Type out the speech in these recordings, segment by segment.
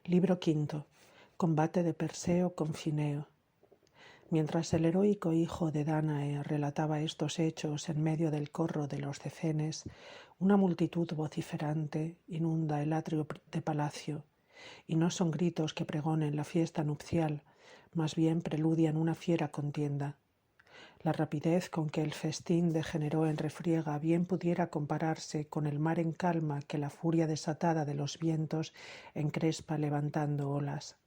Libro quinto. Combate de Perseo con Fineo. Mientras el heroico hijo de Dánae relataba estos hechos en medio del corro de los Cefenes, una multitud vociferante inunda el atrio de palacio, y no son gritos que pregonen la fiesta nupcial, más bien preludian una fiera contienda. La rapidez con que el festín degeneró en refriega bien pudiera compararse con el mar en calma que la furia desatada de los vientos encrespa levantando olas.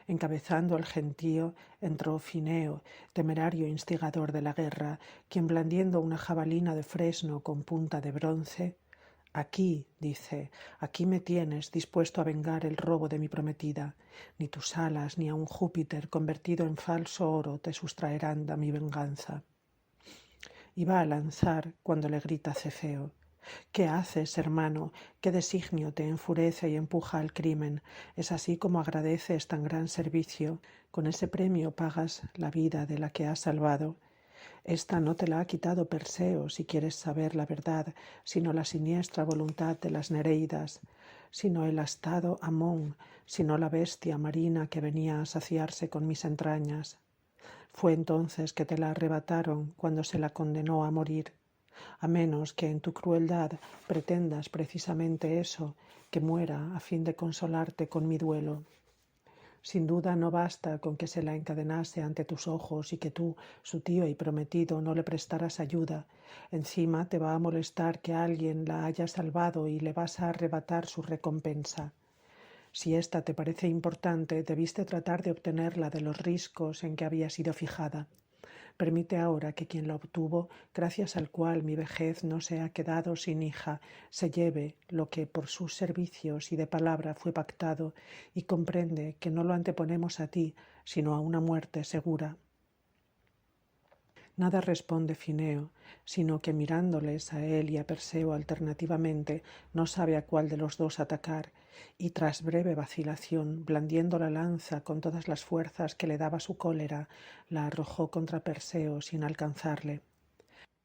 Encabezando el gentío entró Fineo, temerario instigador de la guerra, quien blandiendo una jabalina de fresno con punta de bronce, «Aquí», dice, «aquí me tienes dispuesto a vengar el robo de mi prometida. Ni tus alas ni aun Júpiter convertido en falso oro te sustraerán de mi venganza». Y va a lanzar cuando le grita Cefeo: «¿Qué haces, hermano? ¿Qué designio te enfurece y empuja al crimen? Es así como agradeces tan gran servicio. Con ese premio pagas la vida de la que has salvado. Esta no te la ha quitado Perseo, si quieres saber la verdad, sino la siniestra voluntad de las Nereidas, sino el astado Amón, sino la bestia marina que venía a saciarse con mis entrañas. Fue entonces que te la arrebataron cuando se la condenó a morir, a menos que en tu crueldad pretendas precisamente eso, que muera a fin de consolarte con mi duelo. Sin duda no basta con que se la encadenase ante tus ojos y que tú, su tío y prometido, no le prestaras ayuda. Encima te va a molestar que alguien la haya salvado y le vas a arrebatar su recompensa. Si esta te parece importante, debiste tratar de obtenerla de los riscos en que había sido fijada. Permite ahora que quien la obtuvo, gracias al cual mi vejez no se ha quedado sin hija, se lleve lo que por sus servicios y de palabra fue pactado, y comprende que no lo anteponemos a ti, sino a una muerte segura». Nada responde Fineo, sino que mirándoles a él y a Perseo alternativamente, no sabe a cuál de los dos atacar, y tras breve vacilación, blandiendo la lanza con todas las fuerzas que le daba su cólera, la arrojó contra Perseo sin alcanzarle.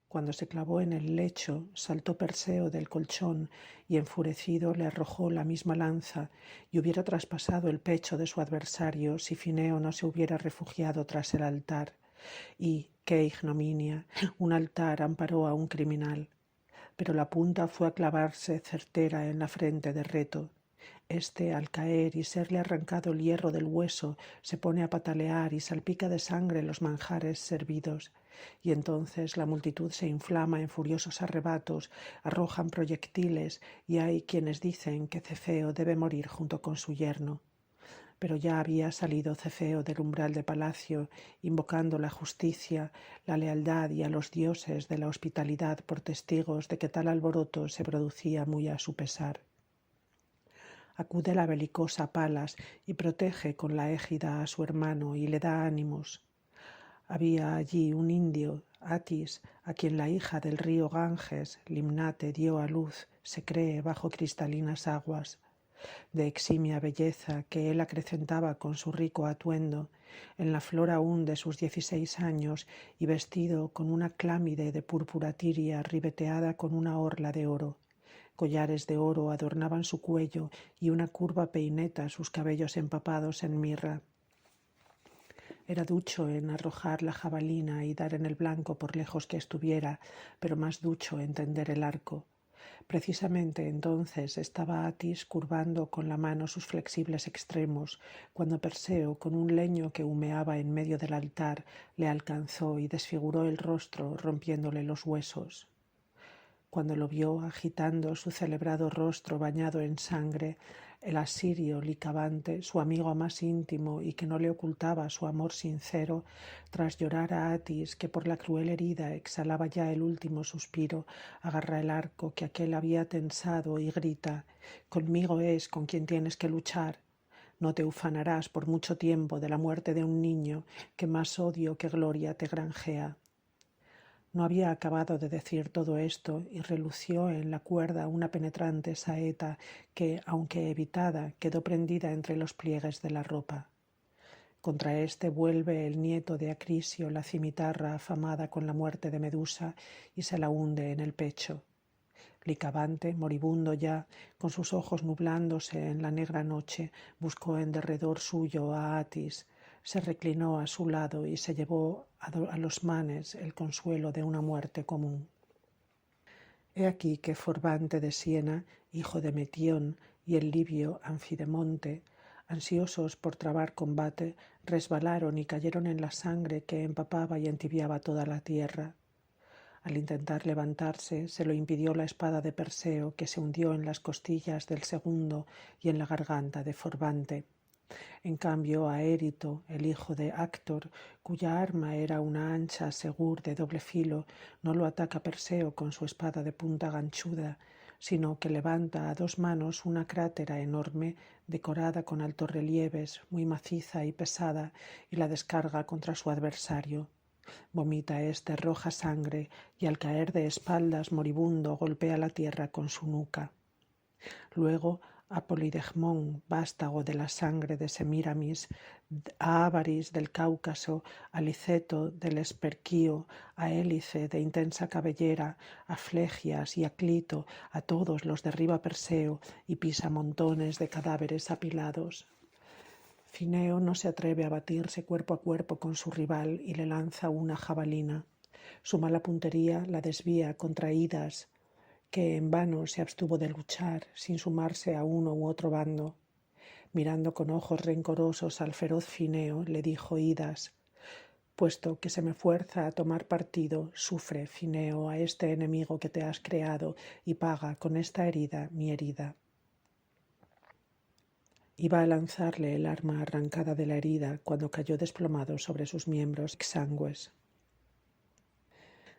Cuando se clavó en el lecho, saltó Perseo del colchón y enfurecido le arrojó la misma lanza, y hubiera traspasado el pecho de su adversario si Fineo no se hubiera refugiado tras el altar. Y, qué ignominia, un altar amparó a un criminal. Pero la punta fue a clavarse certera en la frente de Reto. Este, al caer y serle arrancado el hierro del hueso, se pone a patalear y salpica de sangre los manjares servidos. Y entonces la multitud se inflama en furiosos arrebatos, arrojan proyectiles, y hay quienes dicen que Cefeo debe morir junto con su yerno. Pero ya había salido Cefeo del umbral de palacio, invocando la justicia, la lealtad y a los dioses de la hospitalidad por testigos de que tal alboroto se producía muy a su pesar. Acude la belicosa Palas y protege con la égida a su hermano y le da ánimos. Había allí un indio, Atis, a quien la hija del río Ganges, Limnate, dio a luz, se cree, bajo cristalinas aguas. De eximia belleza que él acrecentaba con su rico atuendo, en la flor aún de sus 16 años y vestido con una clámide de púrpura tiria ribeteada con una orla de oro. Collares de oro adornaban su cuello y una curva peineta sus cabellos empapados en mirra. Era ducho en arrojar la jabalina y dar en el blanco por lejos que estuviera, pero más ducho en tender el arco. Precisamente entonces estaba Atis curvando con la mano sus flexibles extremos, cuando Perseo, con un leño que humeaba en medio del altar, le alcanzó y desfiguró el rostro, rompiéndole los huesos. Cuando lo vio agitando su celebrado rostro bañado en sangre, el asirio Licabante, su amigo más íntimo y que no le ocultaba su amor sincero, tras llorar a Atis, que por la cruel herida exhalaba ya el último suspiro, agarra el arco que aquél había tensado y grita: «Conmigo es con quien tienes que luchar. No te ufanarás por mucho tiempo de la muerte de un niño que más odio que gloria te granjea». No había acabado de decir todo esto y relució en la cuerda una penetrante saeta que, aunque evitada, quedó prendida entre los pliegues de la ropa. Contra éste vuelve el nieto de Acrisio la cimitarra afamada con la muerte de Medusa y se la hunde en el pecho. Licabante, moribundo ya, con sus ojos nublándose en la negra noche, buscó en derredor suyo a Atis, se reclinó a su lado y se llevó a los manes el consuelo de una muerte común. He aquí que Forbante de Siena, hijo de Metión, y el libio Anfidemonte, ansiosos por trabar combate, resbalaron y cayeron en la sangre que empapaba y entibiaba toda la tierra. Al intentar levantarse, se lo impidió la espada de Perseo, que se hundió en las costillas del segundo y en la garganta de Forbante. En cambio, a Érito, el hijo de Actor, cuya arma era una ancha segur de doble filo, no lo ataca Perseo con su espada de punta ganchuda, sino que levanta a dos manos una crátera enorme, decorada con altos relieves, muy maciza y pesada, y la descarga contra su adversario. Vomita éste roja sangre y al caer de espaldas moribundo golpea la tierra con su nuca. Luego a Polidegmón, vástago de la sangre de Semíramis, a Ávaris del Cáucaso, a Liceto del Esperquío, a Hélice de intensa cabellera, a Flegias y a Clito, a todos los derriba Perseo y pisa montones de cadáveres apilados. Fineo no se atreve a batirse cuerpo a cuerpo con su rival y le lanza una jabalina. Su mala puntería la desvía contra Idas, que en vano se abstuvo de luchar, sin sumarse a uno u otro bando. Mirando con ojos rencorosos al feroz Fineo, le dijo Idas: «Puesto que se me fuerza a tomar partido, sufre, Fineo, a este enemigo que te has creado y paga con esta herida mi herida». Iba a lanzarle el arma arrancada de la herida cuando cayó desplomado sobre sus miembros exangües.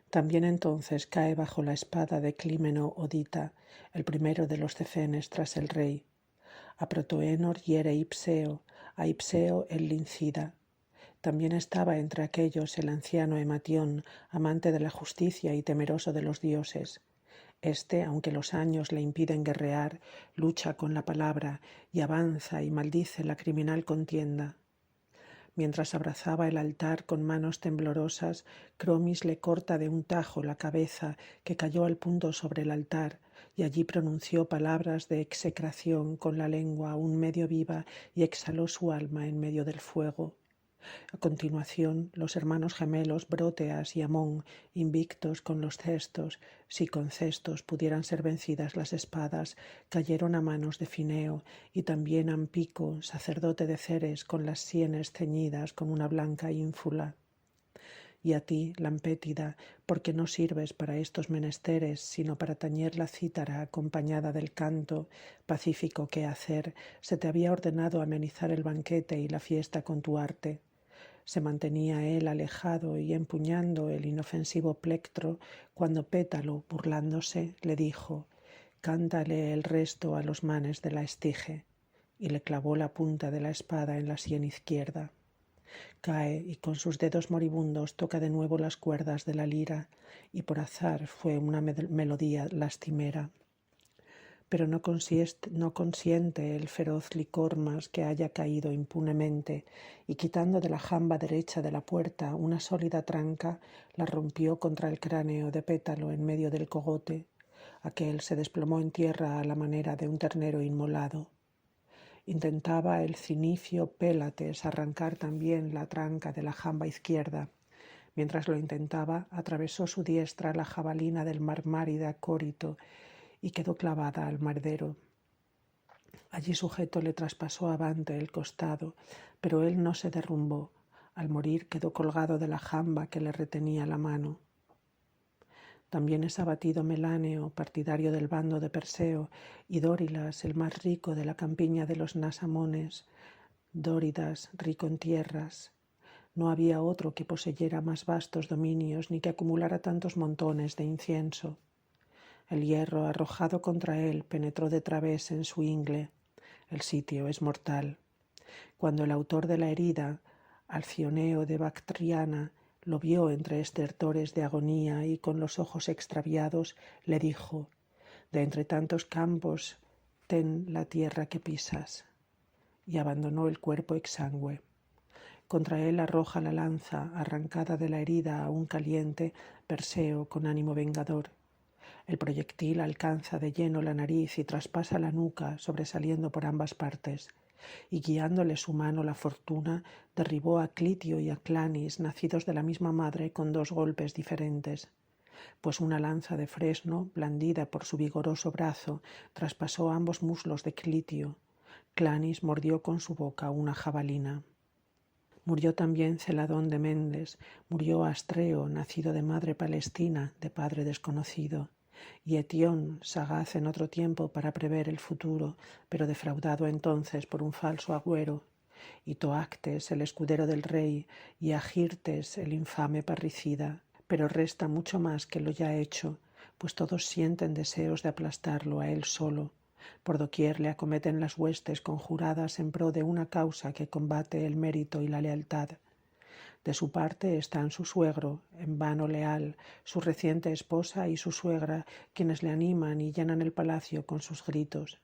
También entonces cae bajo la espada de Clímeno Odita, el primero de los cefenes tras el rey. A Protoenor hiere Ipseo, a Ipseo el lincida. También estaba entre aquellos el anciano Ematión, amante de la justicia y temeroso de los dioses. Este, aunque los años le impiden guerrear, lucha con la palabra y avanza y maldice la criminal contienda. Mientras abrazaba el altar con manos temblorosas, Cromis le corta de un tajo la cabeza, que cayó al punto sobre el altar, y allí pronunció palabras de execración con la lengua aún medio viva y exhaló su alma en medio del fuego. A continuación, los hermanos gemelos Bróteas y Amón, invictos con los cestos, si con cestos pudieran ser vencidas las espadas, cayeron a manos de Fineo, y también Ampico, sacerdote de Ceres, con las sienes ceñidas con una blanca ínfula. Y a ti, Lampétida, porque no sirves para estos menesteres, sino para tañer la cítara acompañada del canto, pacífico quehacer, se te había ordenado amenizar el banquete y la fiesta con tu arte. Se mantenía él alejado y empuñando el inofensivo plectro, cuando Pétalo, burlándose, le dijo: «Cántale el resto a los manes de la Estige», y le clavó la punta de la espada en la sien izquierda. Cae y con sus dedos moribundos toca de nuevo las cuerdas de la lira, y por azar fue una melodía lastimera. Pero no consiente el feroz Licormas que haya caído impunemente, y quitando de la jamba derecha de la puerta una sólida tranca, la rompió contra el cráneo de Pétalo en medio del cogote. Aquel se desplomó en tierra a la manera de un ternero inmolado. Intentaba el cinicio Pélates arrancar también la tranca de la jamba izquierda. Mientras lo intentaba, atravesó su diestra la jabalina del marmárida Córito y quedó clavada al madero. Allí sujeto le traspasó avante el costado, pero él no se derrumbó. Al morir quedó colgado de la jamba que le retenía la mano. También es abatido Meláneo, partidario del bando de Perseo, y Dórilas, el más rico de la campiña de los Nasamones, Dóridas, rico en tierras. No había otro que poseyera más vastos dominios ni que acumulara tantos montones de incienso. El hierro arrojado contra él penetró de través en su ingle. El sitio es mortal. Cuando el autor de la herida, Alcioneo de Bactriana, lo vio entre estertores de agonía y con los ojos extraviados, le dijo: «De entre tantos campos, ten la tierra que pisas», y abandonó el cuerpo exangüe. Contra él arroja la lanza, arrancada de la herida aún caliente, Perseo con ánimo vengador. El proyectil alcanza de lleno la nariz y traspasa la nuca, sobresaliendo por ambas partes, y guiándole su mano la fortuna, derribó a Clitio y a Clanis, nacidos de la misma madre, con 2 golpes diferentes, pues una lanza de fresno, blandida por su vigoroso brazo, traspasó ambos muslos de Clitio. Clanis mordió con su boca una jabalina. Murió también Celadón de Mendes, murió Astreo, nacido de madre palestina, de padre desconocido, y Etión, sagaz en otro tiempo para prever el futuro, pero defraudado entonces por un falso agüero, y Toactes, el escudero del rey, y Agirtes, el infame parricida. Pero resta mucho más que lo ya hecho, pues todos sienten deseos de aplastarlo a él solo. Por doquier le acometen las huestes conjuradas en pro de una causa que combate el mérito y la lealtad. De su parte están su suegro, en vano leal, su reciente esposa y su suegra, quienes le animan y llenan el palacio con sus gritos.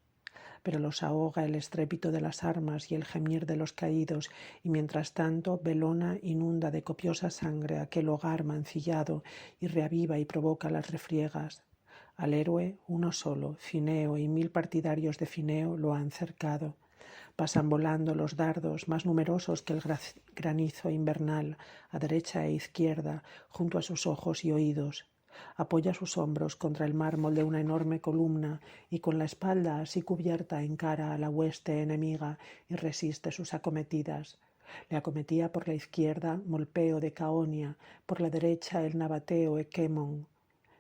Pero los ahoga el estrépito de las armas y el gemir de los caídos, y mientras tanto Belona inunda de copiosa sangre aquel hogar mancillado y reaviva y provoca las refriegas. Al héroe, uno solo, Fineo, y 1000 partidarios de Fineo lo han cercado. Pasan volando los dardos, más numerosos que el granizo invernal, a derecha e izquierda, junto a sus ojos y oídos. Apoya sus hombros contra el mármol de una enorme columna y con la espalda así cubierta encara a la hueste enemiga y resiste sus acometidas. Le acometía por la izquierda Molpeo de Caonia, por la derecha el nabateo Equemon,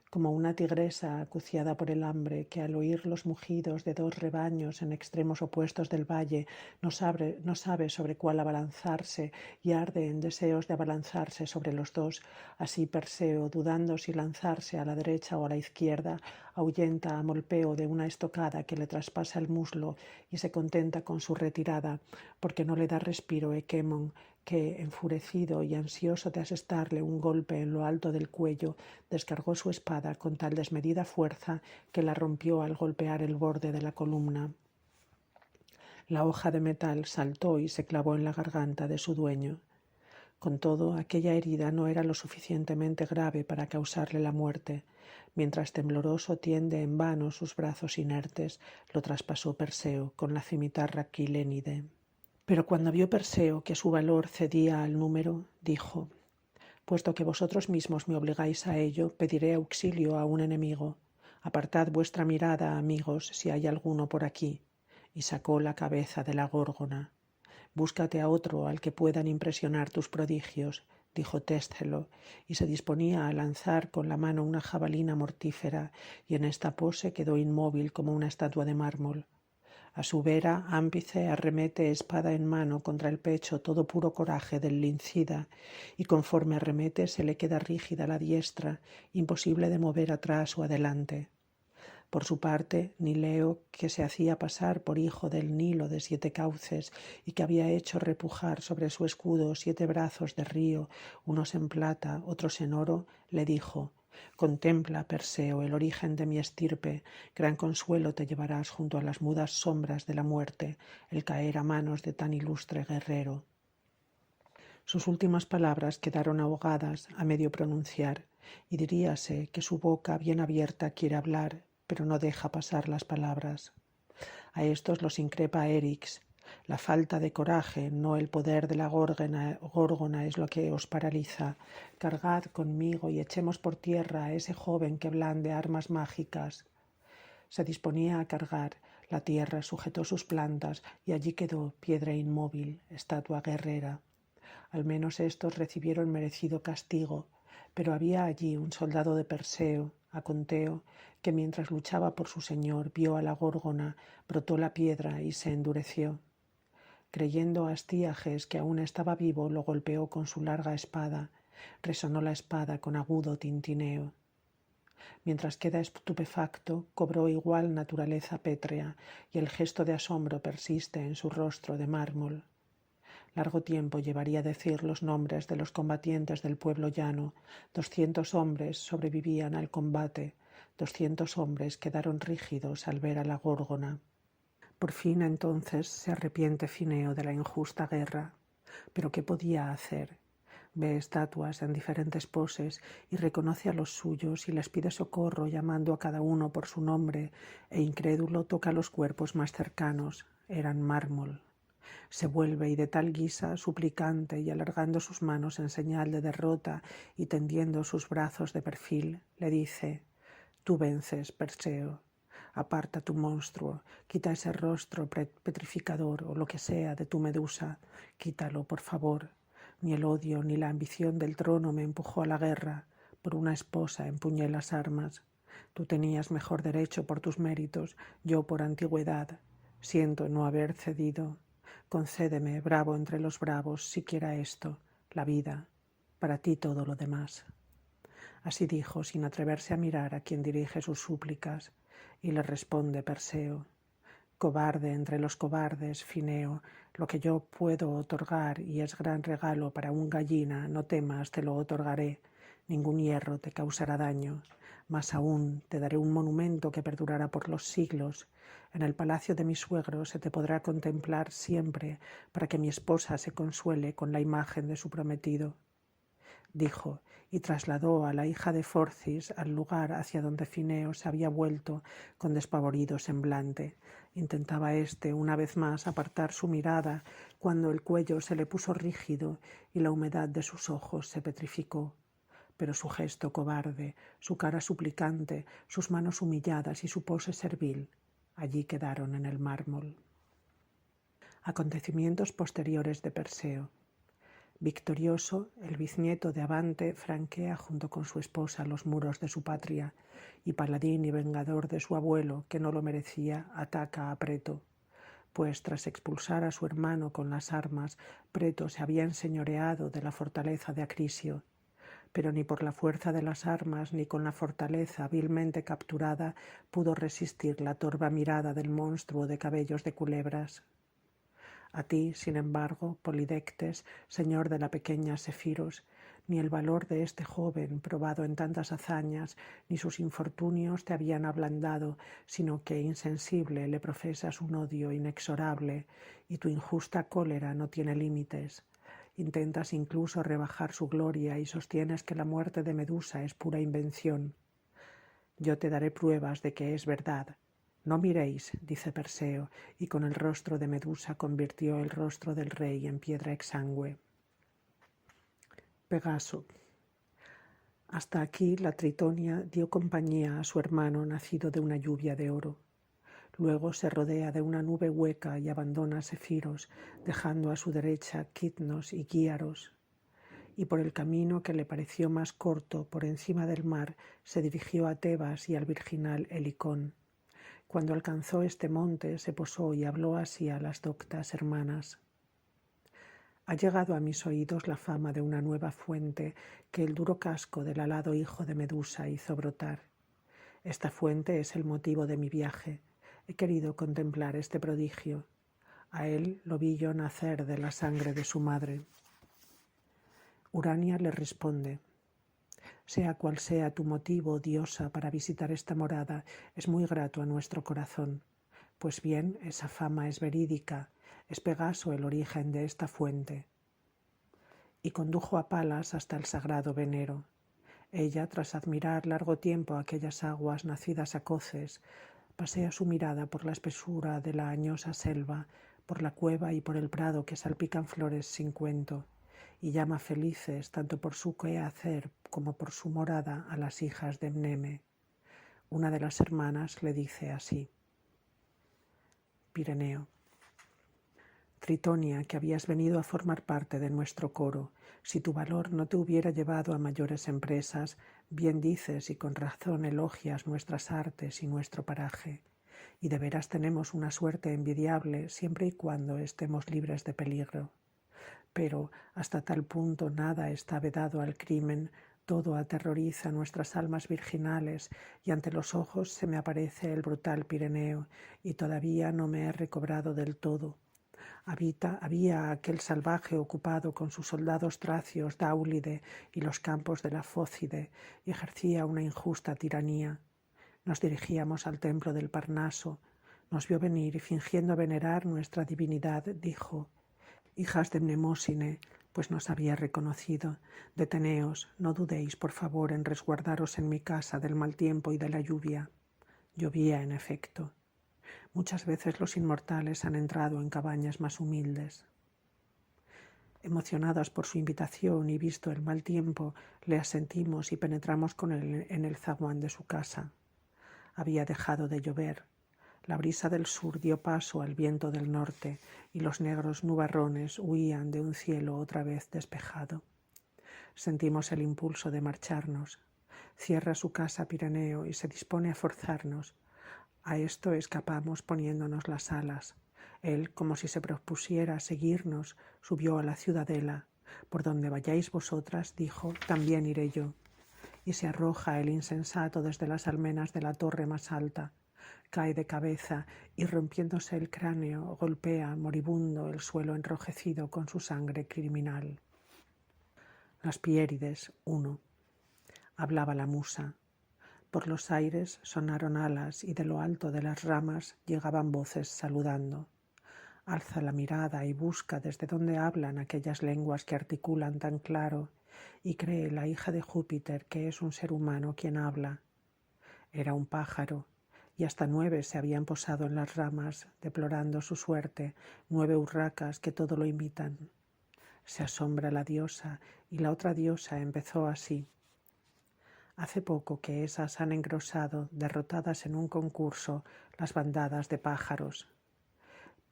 como una tigresa acuciada por el hambre que al oír los mugidos de 2 rebaños en extremos opuestos del valle no sabe sobre cuál abalanzarse y arde en deseos de abalanzarse sobre los 2, así Perseo, dudando si lanzarse a la derecha o a la izquierda, ahuyenta a Molpeo de una estocada que le traspasa el muslo y se contenta con su retirada, porque no le da respiro Equemon, que, enfurecido y ansioso de asestarle un golpe en lo alto del cuello, descargó su espada con tal desmedida fuerza que la rompió al golpear el borde de la columna. La hoja de metal saltó y se clavó en la garganta de su dueño. Con todo, aquella herida no era lo suficientemente grave para causarle la muerte. Mientras tembloroso tiende en vano sus brazos inertes, lo traspasó Perseo con la cimitarra quilénide. Pero cuando vio Perseo que su valor cedía al número, dijo: «Puesto que vosotros mismos me obligáis a ello, pediré auxilio a un enemigo. Apartad vuestra mirada, amigos, si hay alguno por aquí». Y sacó la cabeza de la górgona. «Búscate a otro al que puedan impresionar tus prodigios», dijo Téscelo, y se disponía a lanzar con la mano una jabalina mortífera, y en esta pose quedó inmóvil como una estatua de mármol. A su vera, Ámpice arremete espada en mano contra el pecho todo puro coraje del lincida, y conforme arremete se le queda rígida la diestra, imposible de mover atrás o adelante. Por su parte, Nileo, que se hacía pasar por hijo del Nilo de 7 cauces y que había hecho repujar sobre su escudo 7 brazos de río, unos en plata, otros en oro, le dijo: «Contempla, Perseo, el origen de mi estirpe, gran consuelo te llevarás junto a las mudas sombras de la muerte, el caer a manos de tan ilustre guerrero». Sus últimas palabras quedaron ahogadas a medio pronunciar, y diríase que su boca bien abierta quiere hablar, pero no deja pasar las palabras. A estos los increpa Erix: «La falta de coraje, no el poder de la górgona es lo que os paraliza. Cargad conmigo y echemos por tierra a ese joven que blande armas mágicas». Se disponía a cargar, la tierra sujetó sus plantas y allí quedó piedra inmóvil, estatua guerrera. Al menos estos recibieron merecido castigo, pero había allí un soldado de Perseo, Aconteo, que mientras luchaba por su señor vio a la górgona, brotó la piedra y se endureció. Creyendo Astíages que aún estaba vivo, lo golpeó con su larga espada. Resonó la espada con agudo tintineo. Mientras queda estupefacto, cobró igual naturaleza pétrea, y el gesto de asombro persiste en su rostro de mármol. Largo tiempo llevaría decir los nombres de los combatientes del pueblo llano. 200 hombres sobrevivían al combate. 200 hombres quedaron rígidos al ver a la górgona. Por fin entonces se arrepiente Fineo de la injusta guerra. ¿Pero qué podía hacer? Ve estatuas en diferentes poses y reconoce a los suyos y les pide socorro llamando a cada uno por su nombre, e incrédulo toca los cuerpos más cercanos. Eran mármol. Se vuelve y de tal guisa, suplicante y alargando sus manos en señal de derrota y tendiendo sus brazos de perfil, le dice: «Tú vences, Perseo. Aparta tu monstruo, quita ese rostro petrificador o lo que sea de tu Medusa. Quítalo, por favor. Ni el odio ni la ambición del trono me empujó a la guerra. Por una esposa empuñé las armas. Tú tenías mejor derecho por tus méritos, yo por antigüedad. Siento no haber cedido. Concédeme, bravo entre los bravos, siquiera esto, la vida. Para ti todo lo demás». Así dijo, sin atreverse a mirar a quien dirige sus súplicas, y le responde Perseo: «Cobarde entre los cobardes, Fineo, lo que yo puedo otorgar y es gran regalo para un gallina, no temas, te lo otorgaré. Ningún hierro te causará daño. Más aún, te daré un monumento que perdurará por los siglos. En el palacio de mi suegro se te podrá contemplar siempre para que mi esposa se consuele con la imagen de su prometido». Dijo, y trasladó a la hija de Forcis al lugar hacia donde Fineo se había vuelto con despavorido semblante. Intentaba éste una vez más apartar su mirada cuando el cuello se le puso rígido y la humedad de sus ojos se petrificó. Pero su gesto cobarde, su cara suplicante, sus manos humilladas y su pose servil, allí quedaron en el mármol. Acontecimientos posteriores de Perseo. Victorioso, el biznieto de Abante franquea junto con su esposa los muros de su patria, y paladín y vengador de su abuelo, que no lo merecía, ataca a Preto. Pues tras expulsar a su hermano con las armas, Preto se había enseñoreado de la fortaleza de Acrisio. Pero ni por la fuerza de las armas ni con la fortaleza vilmente capturada pudo resistir la torva mirada del monstruo de cabellos de culebras. A ti, sin embargo, Polidectes, señor de la pequeña Sefiros, ni el valor de este joven, probado en tantas hazañas, ni sus infortunios te habían ablandado, sino que, insensible, le profesas un odio inexorable, y tu injusta cólera no tiene límites. Intentas incluso rebajar su gloria y sostienes que la muerte de Medusa es pura invención. Yo te daré pruebas de que es verdad. «No miréis», dice Perseo, y con el rostro de Medusa convirtió el rostro del rey en piedra exangüe. Pegaso. Hasta aquí la Tritonia dio compañía a su hermano nacido de una lluvia de oro. Luego se rodea de una nube hueca y abandona Sefiros, dejando a su derecha Quitnos y Guíaros. Y por el camino que le pareció más corto por encima del mar se dirigió a Tebas y al virginal Helicón. Cuando alcanzó este monte, se posó y habló así a las doctas hermanas. Ha llegado a mis oídos la fama de una nueva fuente que el duro casco del alado hijo de Medusa hizo brotar. Esta fuente es el motivo de mi viaje. He querido contemplar este prodigio. A él lo vi yo nacer de la sangre de su madre. Urania le responde: «Sea cual sea tu motivo, diosa, para visitar esta morada, es muy grato a nuestro corazón. Pues bien, esa fama es verídica, es Pegaso el origen de esta fuente». Y condujo a Palas hasta el sagrado Venero. Ella, tras admirar largo tiempo aquellas aguas nacidas a coces, pasea su mirada por la espesura de la añosa selva, por la cueva y por el prado que salpican flores sin cuento, y llama felices tanto por su quehacer como por su morada a las hijas de Mneme. Una de las hermanas le dice así: Pireneo. Tritonia, que habías venido a formar parte de nuestro coro, si tu valor no te hubiera llevado a mayores empresas, bien dices y con razón elogias nuestras artes y nuestro paraje, y de veras tenemos una suerte envidiable siempre y cuando estemos libres de peligro. Pero hasta tal punto nada está vedado al crimen, todo aterroriza nuestras almas virginales, y ante los ojos se me aparece el brutal Pireneo, y todavía no me he recobrado del todo. Había aquel salvaje ocupado con sus soldados tracios Dáulide y los campos de la Fócide, y ejercía una injusta tiranía. Nos dirigíamos al templo del Parnaso. Nos vio venir y, fingiendo venerar nuestra divinidad, dijo: «Hijas de Mnemósine, pues nos había reconocido. Deteneos, no dudéis, por favor, en resguardaros en mi casa del mal tiempo y de la lluvia. Llovía, en efecto. Muchas veces los inmortales han entrado en cabañas más humildes. Emocionadas por su invitación y visto el mal tiempo, le asentimos y penetramos con él en el zaguán de su casa. Había dejado de llover. La brisa del sur dio paso al viento del norte y los negros nubarrones huían de un cielo otra vez despejado. Sentimos el impulso de marcharnos. Cierra su casa Piraneo y se dispone a forzarnos. A esto escapamos poniéndonos las alas. Él, como si se propusiera seguirnos, subió a la ciudadela. Por donde vayáis vosotras, dijo, también iré yo. Y se arroja el insensato desde las almenas de la torre más alta. Cae de cabeza y rompiéndose el cráneo golpea moribundo el suelo enrojecido con su sangre criminal. Las Piérides, 1. Hablaba la musa. Por los aires sonaron alas y de lo alto de las ramas llegaban voces saludando. Alza la mirada y busca desde donde hablan aquellas lenguas que articulan tan claro y cree la hija de Júpiter que es un ser humano quien habla. Era un pájaro y hasta 9 se habían posado en las ramas, deplorando su suerte, 9 urracas que todo lo imitan. Se asombra la diosa y la otra diosa empezó así. Hace poco que esas han engrosado, derrotadas en un concurso, las bandadas de pájaros.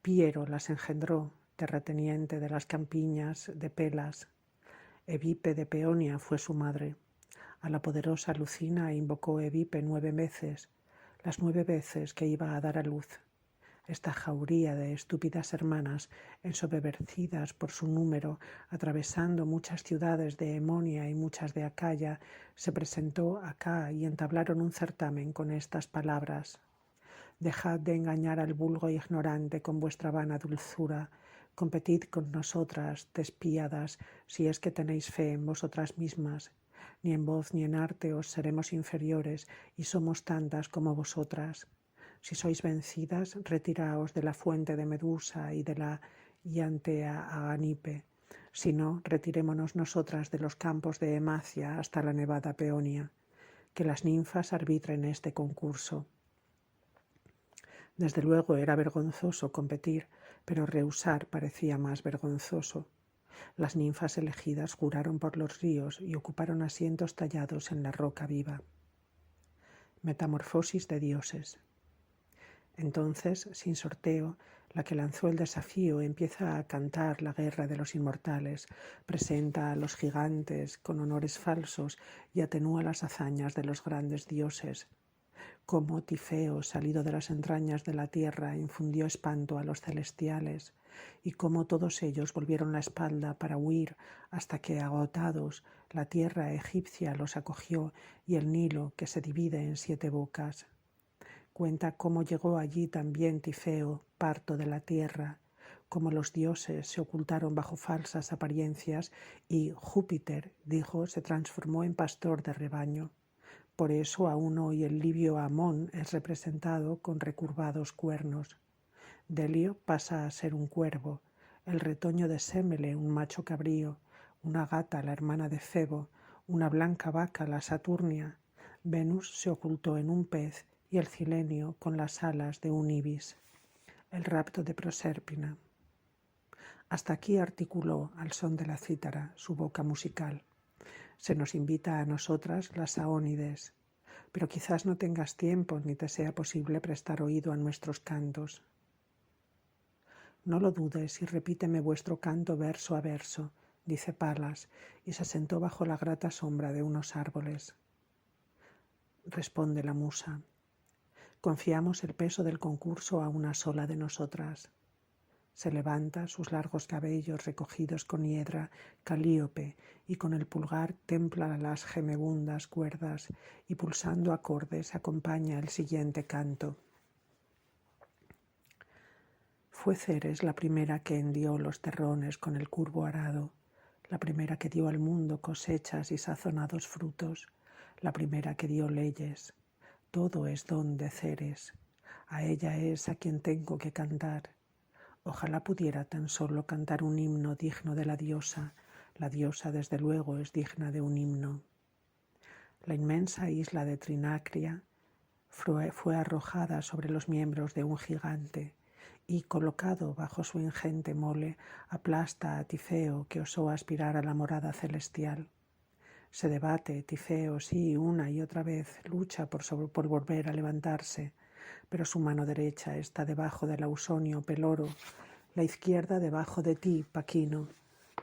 Piero las engendró, terrateniente de las campiñas de Pelas. Evipe de Peonia fue su madre. A la poderosa Lucina invocó Evipe 9 veces, las 9 veces que iba a dar a luz. Esta jauría de estúpidas hermanas, ensoberbecidas por su número, atravesando muchas ciudades de Emonia y muchas de Acaya, se presentó acá y entablaron un certamen con estas palabras. Dejad de engañar al vulgo ignorante con vuestra vana dulzura. Competid con nosotras, despiadadas, si es que tenéis fe en vosotras mismas. Ni en voz ni en arte os seremos inferiores, y somos tantas como vosotras. Si sois vencidas, retiraos de la fuente de Medusa y de la llantea Aganipe. Si no, retirémonos nosotras de los campos de Emacia hasta la nevada Peonia. Que las ninfas arbitren este concurso. Desde luego era vergonzoso competir, pero rehusar parecía más vergonzoso. Las ninfas elegidas juraron por los ríos y ocuparon asientos tallados en la roca viva. Metamorfosis de dioses. Entonces, sin sorteo, la que lanzó el desafío empieza a cantar la guerra de los inmortales, presenta a los gigantes con honores falsos y atenúa las hazañas de los grandes dioses. Como Tifeo, salido de las entrañas de la tierra, infundió espanto a los celestiales, y cómo todos ellos volvieron la espalda para huir hasta que, agotados, la tierra egipcia los acogió y el Nilo, que se divide en 7 bocas. Cuenta cómo llegó allí también Tifeo, parto de la tierra, cómo los dioses se ocultaron bajo falsas apariencias y Júpiter, dijo, se transformó en pastor de rebaño. Por eso aún hoy el libio Amón es representado con recurvados cuernos. Delio pasa a ser un cuervo, el retoño de Sémele un macho cabrío, una gata la hermana de Febo, una blanca vaca la Saturnia. Venus se ocultó en un pez y el Cilenio con las alas de un ibis. El rapto de Prosérpina. Hasta aquí articuló, al son de la cítara, su boca musical. Se nos invita a nosotras, las aónides, pero quizás no tengas tiempo ni te sea posible prestar oído a nuestros cantos. No lo dudes y repíteme vuestro canto verso a verso, dice Palas, y se sentó bajo la grata sombra de unos árboles. Responde la musa. Confiamos el peso del concurso a una sola de nosotras. Se levanta, sus largos cabellos recogidos con hiedra, Calíope, y con el pulgar templa las gemebundas cuerdas y pulsando acordes acompaña el siguiente canto. Fue Ceres la primera que hendió los terrones con el curvo arado, la primera que dio al mundo cosechas y sazonados frutos, la primera que dio leyes. Todo es don de Ceres. A ella es a quien tengo que cantar. Ojalá pudiera tan solo cantar un himno digno de la diosa, La diosa, desde luego, es digna de un himno. La inmensa isla de Trinacria fue arrojada sobre los miembros de un gigante y, colocado bajo su ingente mole, aplasta a Tifeo, que osó aspirar a la morada celestial. Se debate, Tifeo, sí, una y otra vez, lucha por volver a levantarse, pero su mano derecha está debajo del Ausonio Peloro, la izquierda debajo de ti, Paquino.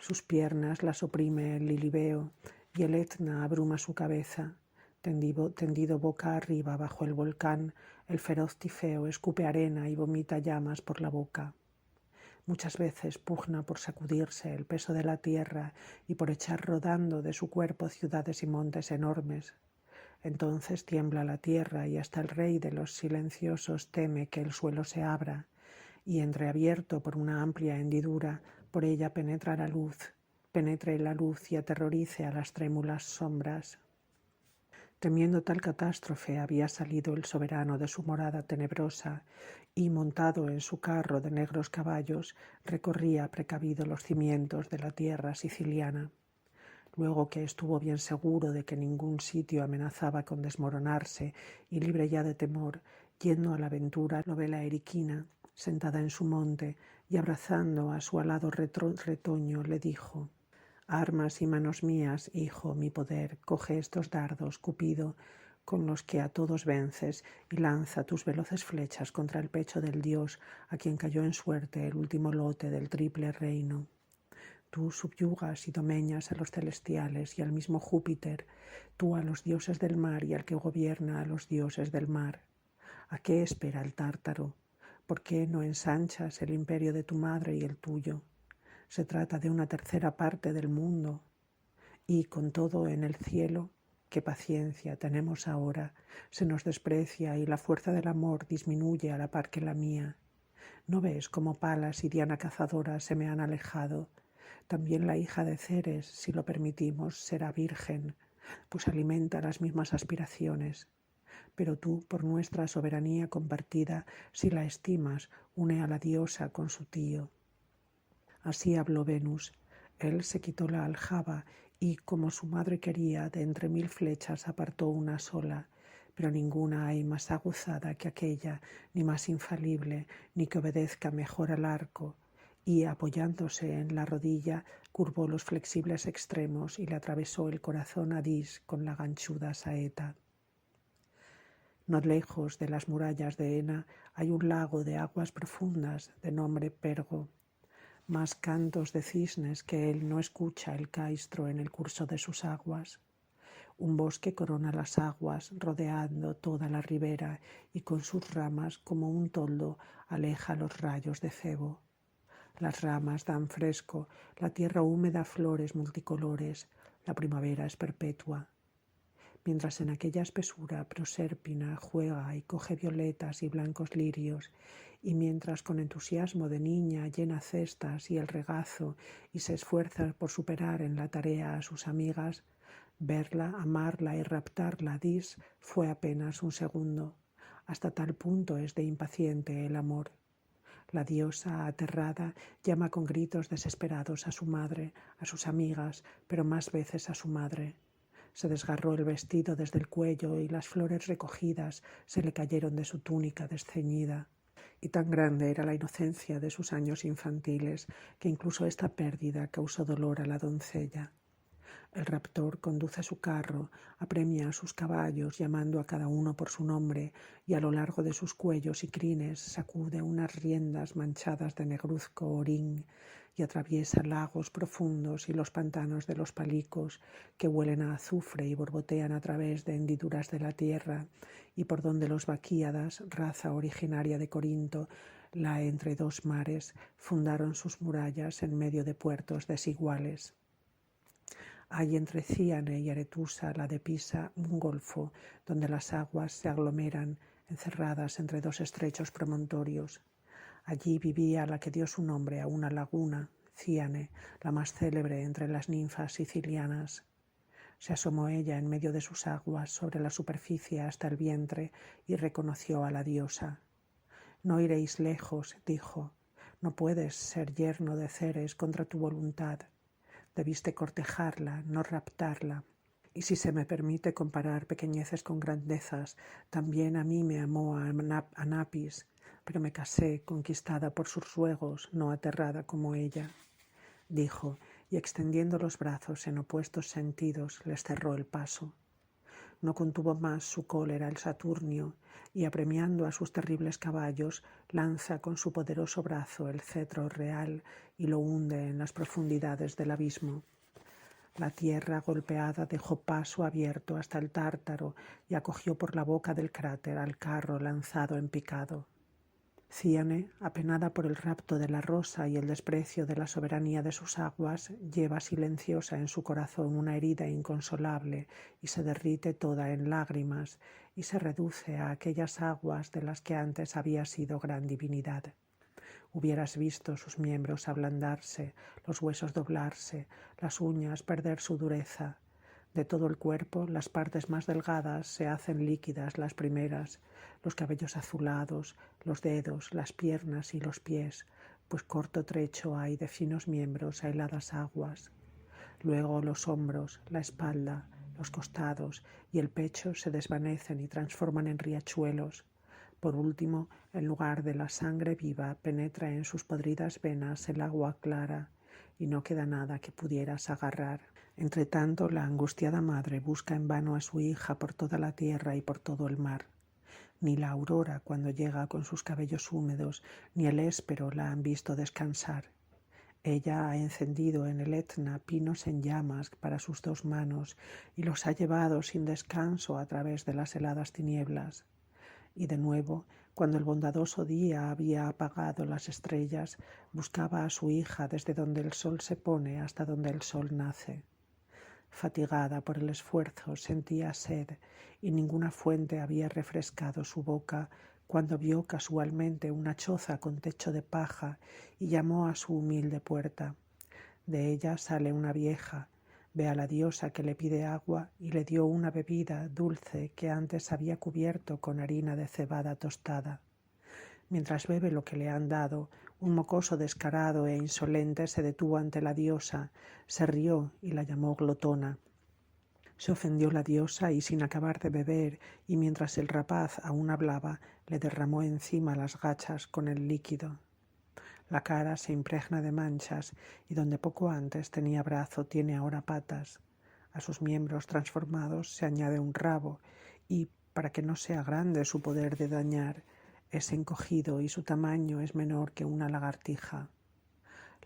Sus piernas las oprime el Lilibeo y el Etna abruma su cabeza. Tendido boca arriba bajo el volcán, el feroz Tifeo escupe arena y vomita llamas por la boca. Muchas veces pugna por sacudirse el peso de la tierra y por echar rodando de su cuerpo ciudades y montes enormes. Entonces tiembla la tierra y hasta el rey de los silenciosos teme que el suelo se abra y, entreabierto por una amplia hendidura, por ella penetre la luz y aterrorice a las trémulas sombras. Temiendo tal catástrofe, había salido el soberano de su morada tenebrosa y, montado en su carro de negros caballos, recorría precavido los cimientos de la tierra siciliana. Luego que estuvo bien seguro de que ningún sitio amenazaba con desmoronarse y libre ya de temor, yendo a la aventura, lo ve la Eriquina, sentada en su monte, y abrazando a su alado retoño, le dijo: «Armas y manos mías, hijo, mi poder, coge estos dardos, Cupido, con los que a todos vences, y lanza tus veloces flechas contra el pecho del dios a quien cayó en suerte el último lote del triple reino. Tú subyugas y domeñas a los celestiales y al mismo Júpiter, tú a los dioses del mar y al que gobierna a los dioses del mar. ¿A qué espera el tártaro? ¿Por qué no ensanchas el imperio de tu madre y el tuyo? Se trata de una tercera parte del mundo. Y con todo en el cielo, qué paciencia tenemos ahora, se nos desprecia y la fuerza del amor disminuye a la par que la mía. ¿No ves cómo Palas y Diana cazadora se me han alejado? También la hija de Ceres, si lo permitimos, será virgen, pues alimenta las mismas aspiraciones. Pero tú, por nuestra soberanía compartida, si la estimas, une a la diosa con su tío». Así habló Venus. Él se quitó la aljaba y, como su madre quería, de entre 1000 flechas apartó una sola, pero ninguna hay más aguzada que aquella, ni más infalible, ni que obedezca mejor al arco, y, apoyándose en la rodilla, curvó los flexibles extremos y le atravesó el corazón a Dis con la ganchuda saeta. No lejos de las murallas de Ena hay un lago de aguas profundas de nombre Pergo. Más cantos de cisnes que él no escucha el caistro en el curso de sus aguas. Un bosque corona las aguas, rodeando toda la ribera, y con sus ramas, como un toldo, aleja los rayos de Febo. Las ramas dan fresco, la tierra húmeda flores multicolores, la primavera es perpetua. Mientras en aquella espesura Prosérpina juega y coge violetas y blancos lirios, y mientras con entusiasmo de niña llena cestas y el regazo y se esfuerza por superar en la tarea a sus amigas, verla, amarla y raptarla, Dis, fue apenas un segundo. Hasta tal punto es de impaciente el amor. La diosa, aterrada, llama con gritos desesperados a su madre, a sus amigas, pero más veces a su madre. Se desgarró el vestido desde el cuello y las flores recogidas se le cayeron de su túnica desceñida. Y tan grande era la inocencia de sus años infantiles que incluso esta pérdida causó dolor a la doncella. El raptor conduce su carro, apremia a sus caballos llamando a cada uno por su nombre y a lo largo de sus cuellos y crines sacude unas riendas manchadas de negruzco orín y atraviesa lagos profundos y los pantanos de los palicos que huelen a azufre y borbotean a través de hendiduras de la tierra y por donde los baquíadas, raza originaria de Corinto, la entre dos mares, fundaron sus murallas en medio de puertos desiguales. Hay entre Cíane y Aretusa, la de Pisa, un golfo donde las aguas se aglomeran, encerradas entre dos estrechos promontorios. Allí vivía la que dio su nombre a una laguna, Cíane, la más célebre entre las ninfas sicilianas. Se asomó ella en medio de sus aguas sobre la superficie hasta el vientre y reconoció a la diosa. «No iréis lejos», dijo. «No puedes ser yerno de Ceres contra tu voluntad. Debiste cortejarla, no raptarla. Y si se me permite comparar pequeñeces con grandezas, también a mí me amó Anapis, pero me casé conquistada por sus ruegos, no aterrada como ella, dijo, y extendiendo los brazos en opuestos sentidos les cerró el paso. No contuvo más su cólera el Saturnio, y apremiando a sus terribles caballos, lanza con su poderoso brazo el cetro real y lo hunde en las profundidades del abismo. La tierra golpeada dejó paso abierto hasta el Tártaro y acogió por la boca del cráter al carro lanzado en picado. Cíane, apenada por el rapto de la rosa y el desprecio de la soberanía de sus aguas, lleva silenciosa en su corazón una herida inconsolable y se derrite toda en lágrimas y se reduce a aquellas aguas de las que antes había sido gran divinidad. Hubieras visto sus miembros ablandarse, los huesos doblarse, las uñas perder su dureza. De todo el cuerpo, las partes más delgadas se hacen líquidas las primeras, los cabellos azulados, los dedos, las piernas y los pies, pues corto trecho hay de finos miembros a heladas aguas. Luego los hombros, la espalda, los costados y el pecho se desvanecen y transforman en riachuelos. Por último, en lugar de la sangre viva, penetra en sus podridas venas el agua clara y no queda nada que pudieras agarrar. Entretanto, la angustiada madre busca en vano a su hija por toda la tierra y por todo el mar. Ni la aurora, cuando llega con sus cabellos húmedos, ni el éspero la han visto descansar. Ella ha encendido en el Etna pinos en llamas para sus dos manos y los ha llevado sin descanso a través de las heladas tinieblas. Y de nuevo, cuando el bondadoso día había apagado las estrellas, buscaba a su hija desde donde el sol se pone hasta donde el sol nace. Fatigada por el esfuerzo, sentía sed y ninguna fuente había refrescado su boca cuando vio casualmente una choza con techo de paja y llamó a su humilde puerta. De ella sale una vieja, ve a la diosa que le pide agua y le dio una bebida dulce que antes había cubierto con harina de cebada tostada. Mientras bebe lo que le han dado, un mocoso descarado e insolente se detuvo ante la diosa, se rió y la llamó glotona. Se ofendió la diosa y sin acabar de beber, y mientras el rapaz aún hablaba, le derramó encima las gachas con el líquido. La cara se impregna de manchas y donde poco antes tenía brazo tiene ahora patas. A sus miembros transformados se añade un rabo y, para que no sea grande su poder de dañar, es encogido y su tamaño es menor que una lagartija.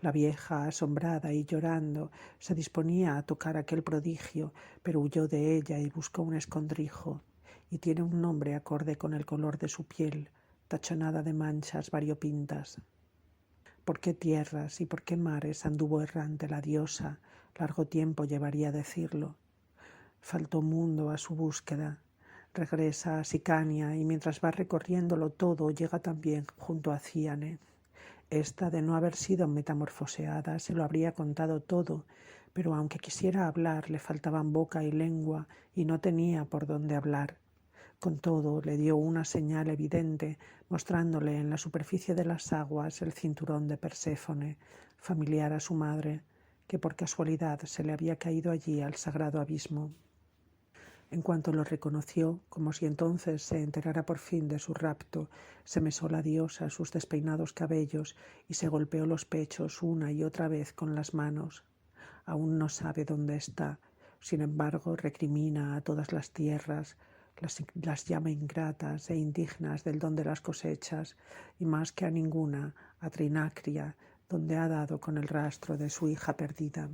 La vieja, asombrada y llorando, se disponía a tocar aquel prodigio, pero huyó de ella y buscó un escondrijo, y tiene un nombre acorde con el color de su piel, tachonada de manchas variopintas. ¿Por qué tierras y por qué mares anduvo errante la diosa? Largo tiempo llevaría decirlo. Faltó mundo a su búsqueda. Regresa a Sicania y mientras va recorriéndolo todo llega también junto a Cíane. Esta, de no haber sido metamorfoseada, se lo habría contado todo, pero aunque quisiera hablar, le faltaban boca y lengua y no tenía por dónde hablar. Con todo, le dio una señal evidente, mostrándole en la superficie de las aguas el cinturón de Perséfone, familiar a su madre, que por casualidad se le había caído allí al sagrado abismo. En cuanto lo reconoció, como si entonces se enterara por fin de su rapto, se mesó la diosa sus despeinados cabellos y se golpeó los pechos una y otra vez con las manos. Aún no sabe dónde está, sin embargo recrimina a todas las tierras, las llama ingratas e indignas del don de las cosechas, y más que a ninguna, a Trinacria, donde ha dado con el rastro de su hija perdida.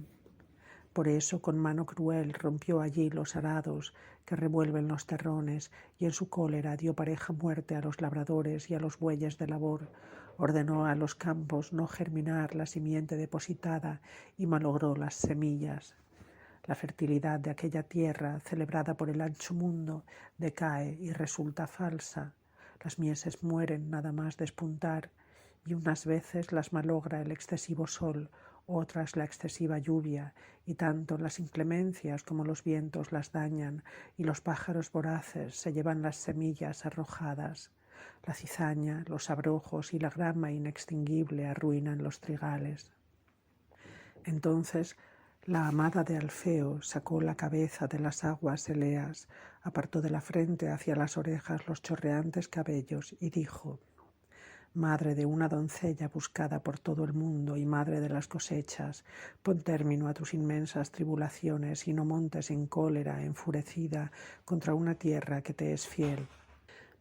Por eso con mano cruel rompió allí los arados que revuelven los terrones y en su cólera dio pareja muerte a los labradores y a los bueyes de labor, ordenó a los campos no germinar la simiente depositada y malogró las semillas. La fertilidad de aquella tierra, celebrada por el ancho mundo, decae y resulta falsa. Las mieses mueren nada más despuntar y unas veces las malogra el excesivo sol, otras la excesiva lluvia, y tanto las inclemencias como los vientos las dañan, y los pájaros voraces se llevan las semillas arrojadas. La cizaña, los abrojos y la grama inextinguible arruinan los trigales. Entonces La amada de Alfeo sacó la cabeza de las aguas Eleas, apartó de la frente hacia las orejas los chorreantes cabellos y dijo: Madre de una doncella buscada por todo el mundo y madre de las cosechas, pon término a tus inmensas tribulaciones y no montes en cólera enfurecida contra una tierra que te es fiel.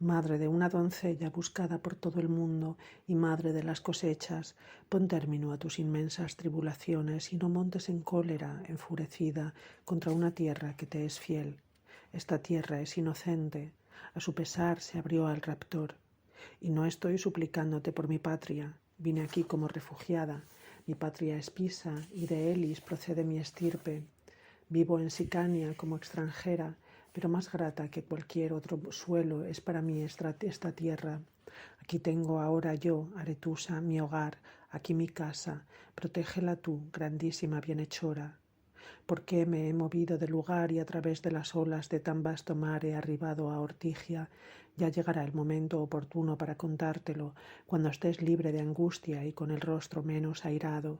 Madre de una doncella buscada por todo el mundo y madre de las cosechas, pon término a tus inmensas tribulaciones y no montes en cólera enfurecida contra una tierra que te es fiel. Esta tierra es inocente, a su pesar se abrió al raptor. Y no estoy suplicándote por mi patria, vine aquí como refugiada. Mi patria es Pisa y de Elis procede mi estirpe. Vivo en Sicania como extranjera, pero más grata que cualquier otro suelo es para mí esta tierra. Aquí tengo ahora yo, Aretusa, mi hogar, aquí mi casa, protégela tú, grandísima bienhechora. ¿Por qué me he movido de lugar y a través de las olas de tan vasto mar he arribado a Ortigia? Ya llegará el momento oportuno para contártelo, cuando estés libre de angustia y con el rostro menos airado.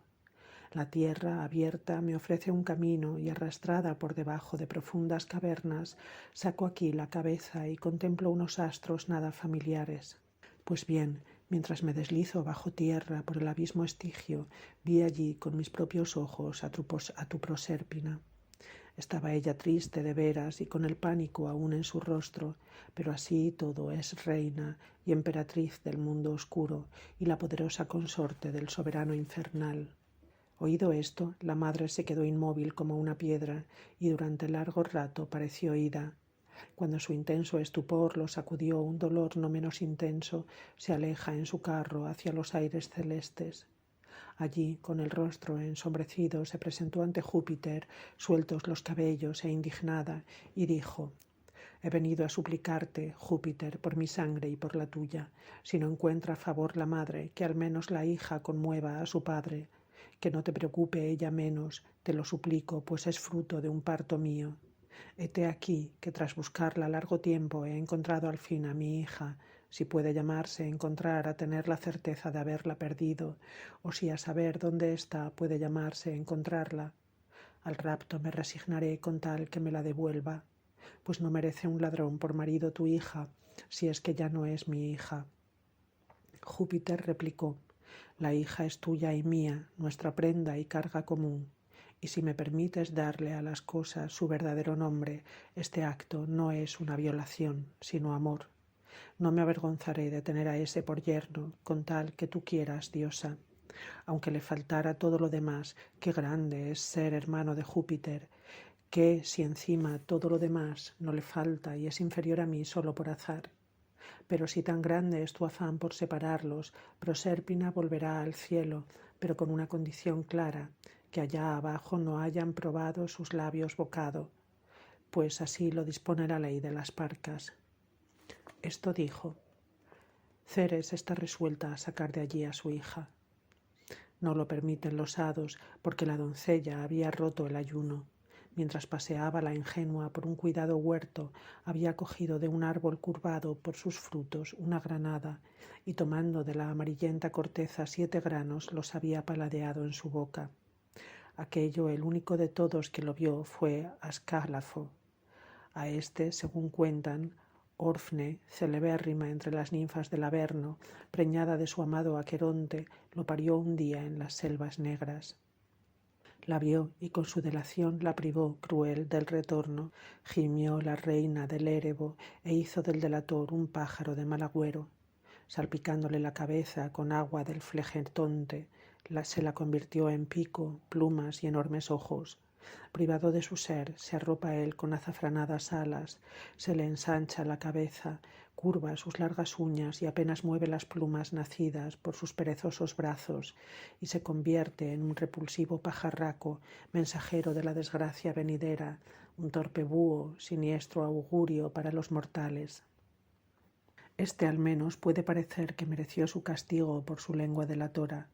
La tierra abierta me ofrece un camino y arrastrada por debajo de profundas cavernas, saco aquí la cabeza y contemplo unos astros nada familiares. Pues bien, mientras me deslizo bajo tierra por el abismo Estigio, vi allí con mis propios ojos a tu Prosérpina. Estaba ella triste de veras y con el pánico aún en su rostro, pero así todo es reina y emperatriz del mundo oscuro y la poderosa consorte del soberano infernal. Oído esto, la madre se quedó inmóvil como una piedra y durante largo rato pareció ida. Cuando su intenso estupor lo sacudió un dolor no menos intenso, se aleja en su carro hacia los aires celestes. Allí, con el rostro ensombrecido, se presentó ante Júpiter, sueltos los cabellos e indignada, y dijo: He venido a suplicarte, Júpiter, por mi sangre y por la tuya. Si no encuentra favor la madre, que al menos la hija conmueva a su padre. Que no te preocupe ella menos, te lo suplico, pues es fruto de un parto mío. Hete aquí, que tras buscarla largo tiempo he encontrado al fin a mi hija, si puede llamarse encontrar a tener la certeza de haberla perdido, o si a saber dónde está puede llamarse encontrarla. Al rapto me resignaré con tal que me la devuelva, pues no merece un ladrón por marido tu hija, si es que ya no es mi hija. Júpiter replicó: La hija es tuya y mía, nuestra prenda y carga común. Y si me permites darle a las cosas su verdadero nombre, este acto no es una violación, sino amor. No me avergonzaré de tener a ese por yerno, con tal que tú quieras, diosa. Aunque le faltara todo lo demás, qué grande es ser hermano de Júpiter, que si encima todo lo demás no le falta y es inferior a mí solo por azar. Pero si tan grande es tu afán por separarlos, Prosérpina volverá al cielo, pero con una condición clara, que allá abajo no hayan probado sus labios bocado, pues así lo dispone la ley de las Parcas. Esto dijo. Ceres está resuelta a sacar de allí a su hija. No lo permiten los hados, porque la doncella había roto el ayuno. Mientras paseaba la ingenua por un cuidado huerto, había cogido de un árbol curvado por sus frutos una granada, y tomando de la amarillenta corteza 7 granos los había paladeado en su boca. Aquello, el único de todos que lo vio, fue Ascálafo. A este, según cuentan, Orfne, celebérrima entre las ninfas del Averno, preñada de su amado Aqueronte, lo parió un día en las selvas negras. La vio y con su delación la privó, cruel, del retorno, gimió la reina del Érebo e hizo del delator un pájaro de mal agüero. Salpicándole la cabeza con agua del Flegetonte, se la convirtió en pico, plumas y enormes ojos. Privado de su ser, se arropa él con azafranadas alas, se le ensancha la cabeza, curva sus largas uñas y apenas mueve las plumas nacidas por sus perezosos brazos, y se convierte en un repulsivo pajarraco, mensajero de la desgracia venidera, un torpe búho, siniestro augurio para los mortales. Este al menos puede parecer que mereció su castigo por su lengua delatora,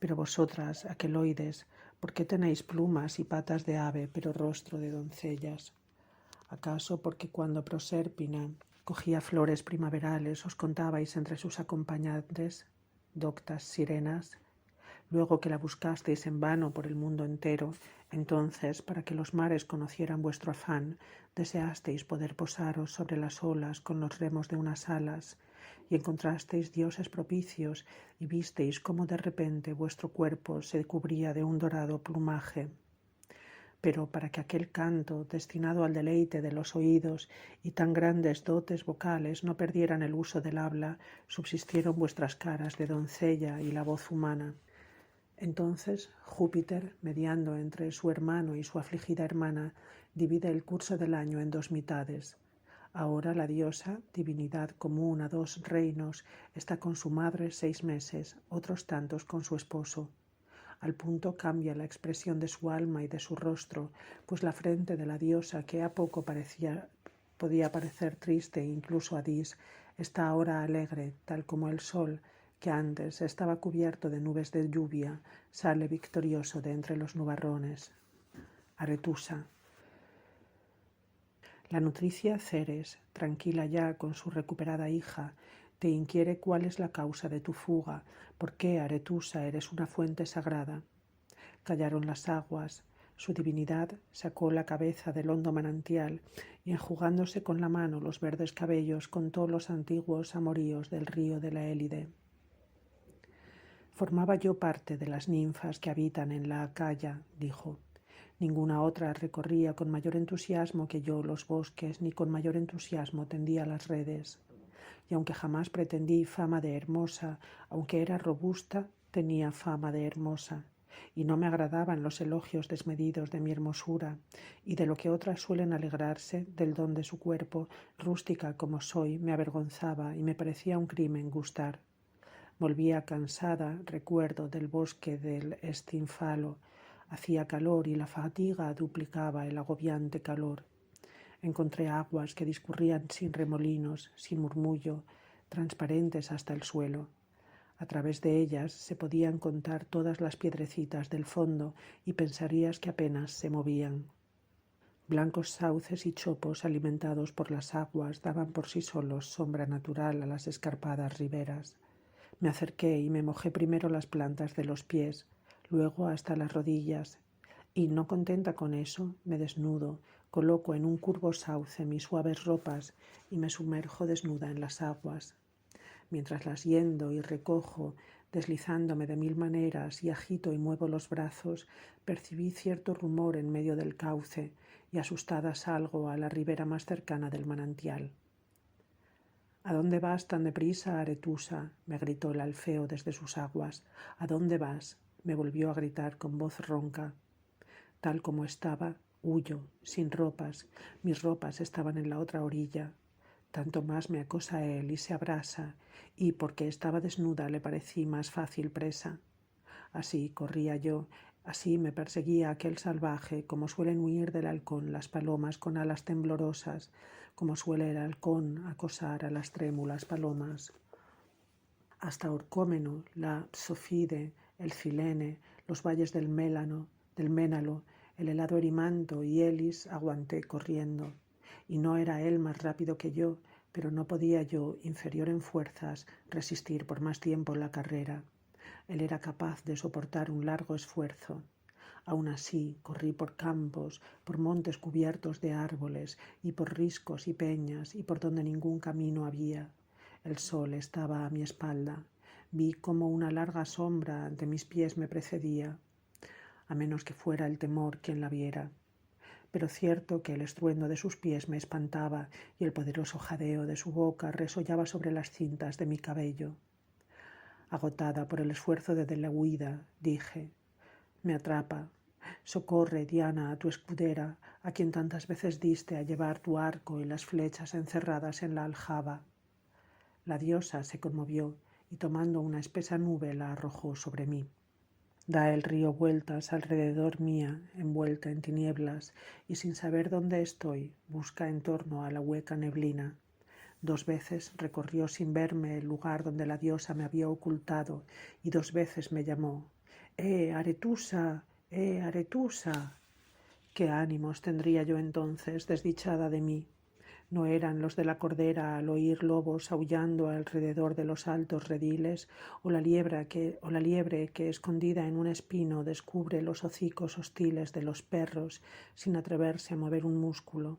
pero vosotras, aqueloides, ¿por qué tenéis plumas y patas de ave, pero rostro de doncellas? ¿Acaso porque cuando Prosérpina cogía flores primaverales os contabais entre sus acompañantes, doctas sirenas? Luego que la buscasteis en vano por el mundo entero, entonces, para que los mares conocieran vuestro afán, deseasteis poder posaros sobre las olas con los remos de unas alas, y encontrasteis dioses propicios, y visteis cómo de repente vuestro cuerpo se cubría de un dorado plumaje. Pero para que aquel canto, destinado al deleite de los oídos, y tan grandes dotes vocales no perdieran el uso del habla, subsistieron vuestras caras de doncella y la voz humana. Entonces Júpiter, mediando entre su hermano y su afligida hermana, divide el curso del año en dos mitades. Ahora la diosa, divinidad común a dos reinos, está con su madre 6 meses, otros tantos con su esposo. Al punto cambia la expresión de su alma y de su rostro, pues la frente de la diosa, que a poco podía parecer triste e incluso adís, está ahora alegre, tal como el sol, que antes estaba cubierto de nubes de lluvia, sale victorioso de entre los nubarrones. Aretusa. La nutricia Ceres, tranquila ya con su recuperada hija, te inquiere cuál es la causa de tu fuga, por qué, Aretusa, eres una fuente sagrada. Callaron las aguas, su divinidad sacó la cabeza del hondo manantial y enjugándose con la mano los verdes cabellos contó los antiguos amoríos del río de la Élide. Formaba yo parte de las ninfas que habitan en la Acaya, dijo. Ninguna otra recorría con mayor entusiasmo que yo los bosques, ni con mayor entusiasmo tendía las redes. Y aunque jamás pretendí fama de hermosa, aunque era robusta, tenía fama de hermosa. Y no me agradaban los elogios desmedidos de mi hermosura, y de lo que otras suelen alegrarse, del don de su cuerpo, rústica como soy, me avergonzaba y me parecía un crimen gustar. Volvía cansada, recuerdo, del bosque del Estinfalo. Hacía calor y la fatiga duplicaba el agobiante calor. Encontré aguas que discurrían sin remolinos, sin murmullo, transparentes hasta el suelo. A través de ellas se podían contar todas las piedrecitas del fondo y pensarías que apenas se movían. Blancos sauces y chopos alimentados por las aguas daban por sí solos sombra natural a las escarpadas riberas. Me acerqué y me mojé primero las plantas de los pies, luego hasta las rodillas, y no contenta con eso, me desnudo, coloco en un curvo sauce mis suaves ropas y me sumerjo desnuda en las aguas. Mientras las yendo y recojo, deslizándome de mil maneras y agito y muevo los brazos, percibí cierto rumor en medio del cauce y asustada salgo a la ribera más cercana del manantial. ¿A dónde vas tan deprisa, Aretusa? Me gritó el Alfeo desde sus aguas. ¿A dónde vas? Me volvió a gritar con voz ronca. Tal como estaba, huyo, sin ropas. Mis ropas estaban en la otra orilla. Tanto más me acosa él y se abrasa, y porque estaba desnuda le parecí más fácil presa. Así corría yo, así me perseguía aquel salvaje, como suelen huir del halcón las palomas con alas temblorosas, como suele el halcón acosar a las trémulas palomas. Hasta Orcómeno, la Psofide, el Cilene, los valles del Ménalo, el helado Erimanto y Elis aguanté corriendo. Y no era él más rápido que yo, pero no podía yo, inferior en fuerzas, resistir por más tiempo la carrera. Él era capaz de soportar un largo esfuerzo. Aún así, corrí por campos, por montes cubiertos de árboles, y por riscos y peñas, y por donde ningún camino había. El sol estaba a mi espalda. Vi como una larga sombra ante mis pies me precedía, a menos que fuera el temor quien la viera. Pero cierto que el estruendo de sus pies me espantaba y el poderoso jadeo de su boca resollaba sobre las cintas de mi cabello. Agotada por el esfuerzo de la huida, dije: «Me atrapa. Socorre, Diana, a tu escudera, a quien tantas veces diste a llevar tu arco y las flechas encerradas en la aljaba». La diosa se conmovió y tomando una espesa nube la arrojó sobre mí. Da el río vueltas alrededor mía, envuelta en tinieblas, y sin saber dónde estoy, busca en torno a la hueca neblina. 2 veces recorrió sin verme el lugar donde la diosa me había ocultado, y 2 veces me llamó: Aretusa! Aretusa! ¿Qué ánimos tendría yo entonces, desdichada de mí? No eran los de la cordera al oír lobos aullando alrededor de los altos rediles, o la liebre que escondida en un espino descubre los hocicos hostiles de los perros sin atreverse a mover un músculo.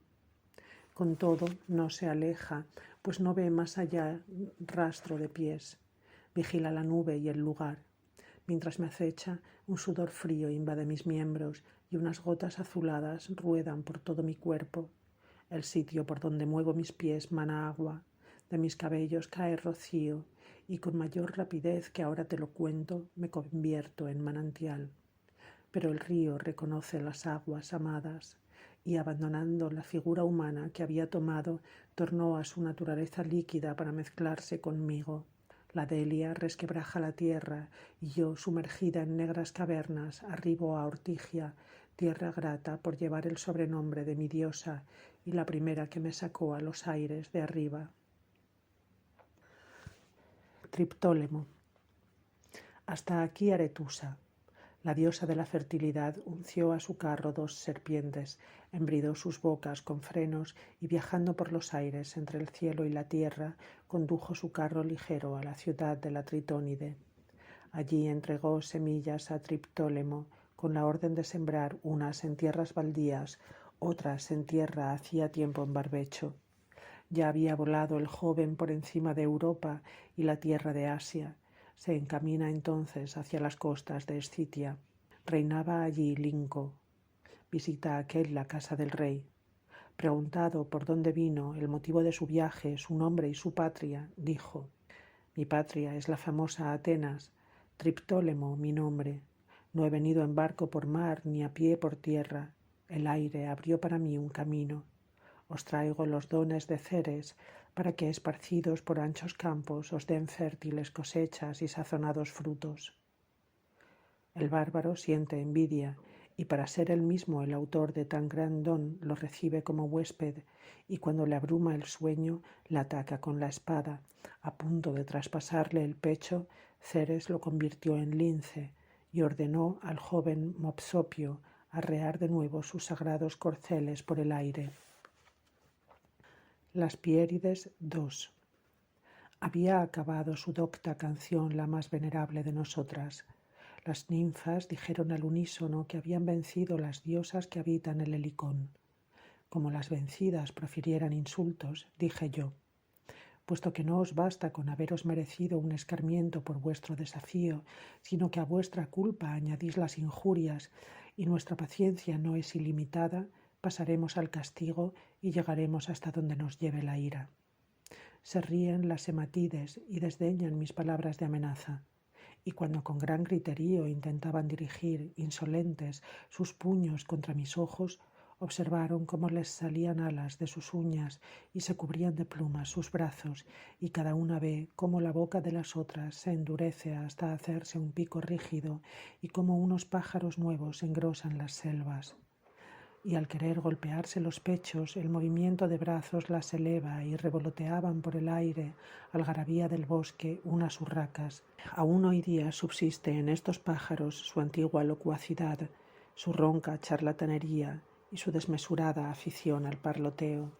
Con todo, no se aleja, pues no ve más allá rastro de pies. Vigila la nube y el lugar. Mientras me acecha, un sudor frío invade mis miembros y unas gotas azuladas ruedan por todo mi cuerpo. El sitio por donde muevo mis pies mana agua, de mis cabellos cae rocío, y con mayor rapidez que ahora te lo cuento, me convierto en manantial. Pero el río reconoce las aguas amadas, y abandonando la figura humana que había tomado, tornó a su naturaleza líquida para mezclarse conmigo. La Delia resquebraja la tierra, y yo, sumergida en negras cavernas, arribo a Ortigia, tierra grata por llevar el sobrenombre de mi diosa y la primera que me sacó a los aires de arriba. Triptólemo. Hasta aquí Aretusa. La diosa de la fertilidad unció a su carro 2 serpientes, embridó sus bocas con frenos y viajando por los aires entre el cielo y la tierra, condujo su carro ligero a la ciudad de la Tritónide. Allí entregó semillas a Triptólemo con la orden de sembrar unas en tierras baldías, otras en tierra hacía tiempo en barbecho. Ya había volado el joven por encima de Europa y la tierra de Asia. Se encamina entonces hacia las costas de Escitia. Reinaba allí Linco. Visita aquel la casa del rey. Preguntado por dónde vino, el motivo de su viaje, su nombre y su patria, dijo: mi patria es la famosa Atenas, Triptólemo mi nombre. No he venido en barco por mar ni a pie por tierra. El aire abrió para mí un camino. Os traigo los dones de Ceres para que, esparcidos por anchos campos, os den fértiles cosechas y sazonados frutos. El bárbaro siente envidia y para ser él mismo el autor de tan gran don lo recibe como huésped y cuando le abruma el sueño la ataca con la espada. A punto de traspasarle el pecho, Ceres lo convirtió en lince y ordenó al joven Mopsopio arrear de nuevo sus sagrados corceles por el aire. Las Piérides II. Había acabado su docta canción la más venerable de nosotras. Las ninfas dijeron al unísono que habían vencido las diosas que habitan el Helicón. Como las vencidas profirieran insultos, dije yo: puesto que no os basta con haberos merecido un escarmiento por vuestro desafío, sino que a vuestra culpa añadís las injurias, y nuestra paciencia no es ilimitada, pasaremos al castigo y llegaremos hasta donde nos lleve la ira. Se ríen las hematides y desdeñan mis palabras de amenaza, y cuando con gran griterío intentaban dirigir, insolentes, sus puños contra mis ojos, observaron cómo les salían alas de sus uñas y se cubrían de plumas sus brazos, y cada una ve cómo la boca de las otras se endurece hasta hacerse un pico rígido y cómo unos pájaros nuevos engrosan las selvas. Y al querer golpearse los pechos, el movimiento de brazos las eleva y revoloteaban por el aire, algarabía del bosque, unas urracas. Aún hoy día subsiste en estos pájaros su antigua locuacidad, su ronca charlatanería y su desmesurada afición al parloteo.